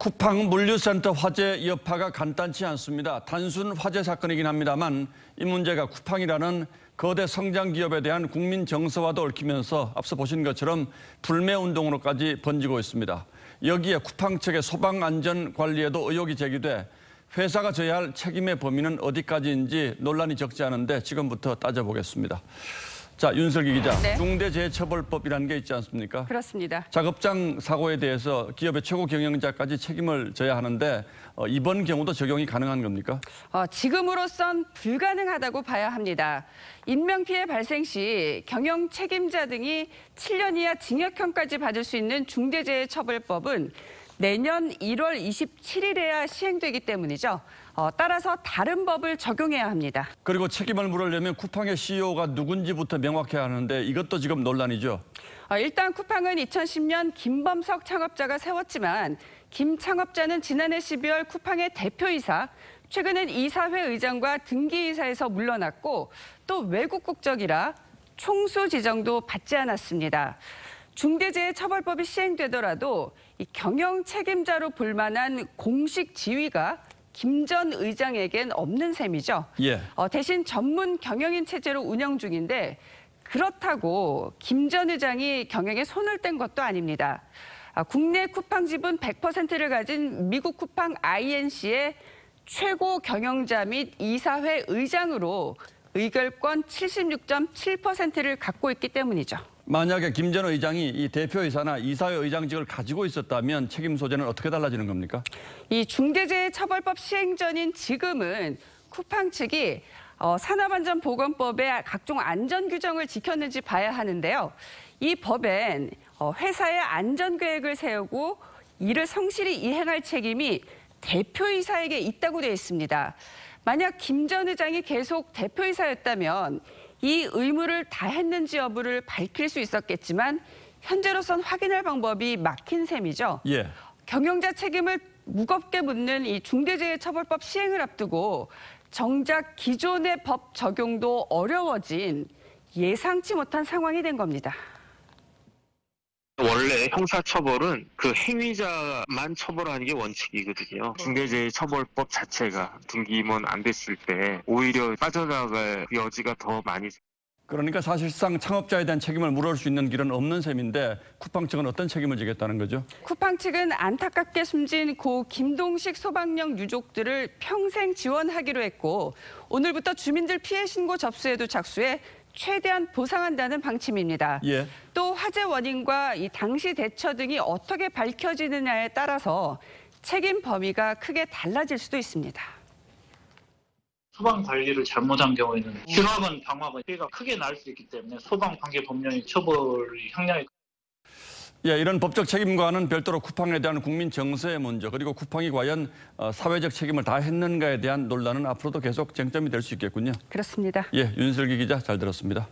쿠팡 물류센터 화재 여파가 간단치 않습니다. 단순 화재 사건이긴 합니다만 이 문제가 쿠팡이라는 거대 성장 기업에 대한 국민 정서와도 얽히면서 앞서 보신 것처럼 불매 운동으로까지 번지고 있습니다. 여기에 쿠팡 측의 소방 안전 관리에도 의혹이 제기돼 회사가 져야 할 책임의 범위는 어디까지인지 논란이 적지 않은데 지금부터 따져보겠습니다. 자, 윤슬기 기자, 네. 중대재해처벌법이라는 게 있지 않습니까? 그렇습니다. 작업장 사고에 대해서 기업의 최고 경영자까지 책임을 져야 하는데 이번 경우도 적용이 가능한 겁니까? 지금으로선 불가능하다고 봐야 합니다. 인명피해 발생 시 경영 책임자 등이 7년 이하 징역형까지 받을 수 있는 중대재해처벌법은 내년 1월 27일에야 시행되기 때문이죠. 따라서 다른 법을 적용해야 합니다. 그리고 책임을 물으려면 쿠팡의 CEO가 누군지부터 명확해야 하는데 이것도 지금 논란이죠. 일단 쿠팡은 2010년 김범석 창업자가 세웠지만 김 창업자는 지난해 12월 쿠팡의 대표이사, 최근엔 이사회 의장과 등기이사에서 물러났고 또 외국 국적이라 총수 지정도 받지 않았습니다. 중대재해처벌법이 시행되더라도 이 경영 책임자로 볼 만한 공식 지위가 김 전 의장에겐 없는 셈이죠. 예. 대신 전문 경영인 체제로 운영 중인데 그렇다고 김 전 의장이 경영에 손을 뗀 것도 아닙니다. 국내 쿠팡 지분 100%를 가진 미국 쿠팡 INC의 최고 경영자 및 이사회 의장으로 의결권 76.7%를 갖고 있기 때문이죠. 만약에 김 전 의장이 이 대표이사나 이사회 의장직을 가지고 있었다면 책임 소재는 어떻게 달라지는 겁니까? 이 중대재해처벌법 시행 전인 지금은 쿠팡 측이 산업안전보건법의 각종 안전 규정을 지켰는지 봐야 하는데요. 이 법엔 회사의 안전계획을 세우고 이를 성실히 이행할 책임이 대표이사에게 있다고 되어 있습니다. 만약 김 전 의장이 계속 대표이사였다면 이 의무를 다했는지 여부를 밝힐 수 있었겠지만 현재로선 확인할 방법이 막힌 셈이죠. 예. 경영자 책임을 무겁게 묻는 이 중대재해처벌법 시행을 앞두고 정작 기존의 법 적용도 어려워진 예상치 못한 상황이 된 겁니다. 원래 형사처벌은 그 행위자만 처벌하는 게 원칙이거든요. 중대재해처벌법 자체가 등기임원 안 됐을 때 오히려 빠져나갈 여지가 더 많이. 그러니까 사실상 창업자에 대한 책임을 물을 수 있는 길은 없는 셈인데 쿠팡 측은 어떤 책임을 지겠다는 거죠? 쿠팡 측은 안타깝게 숨진 고 김동식 소방령 유족들을 평생 지원하기로 했고 오늘부터 주민들 피해 신고 접수에도 착수해 최대한 보상한다는 방침입니다. 예. 또 화재 원인과 이 당시 대처 등이 어떻게 밝혀지느냐에 따라서 책임 범위가 크게 달라질 수도 있습니다. 소방 관리를 잘못한 경우에는 휴학은 방화가 피해가 크게 날 수 있기 때문에 소방관계법령의 처벌 형량이. 예, 이런 법적 책임과는 별도로 쿠팡에 대한 국민 정서의 문제 그리고 쿠팡이 과연 사회적 책임을 다했는가에 대한 논란은 앞으로도 계속 쟁점이 될 수 있겠군요. 그렇습니다. 예, 윤슬기 기자 잘 들었습니다.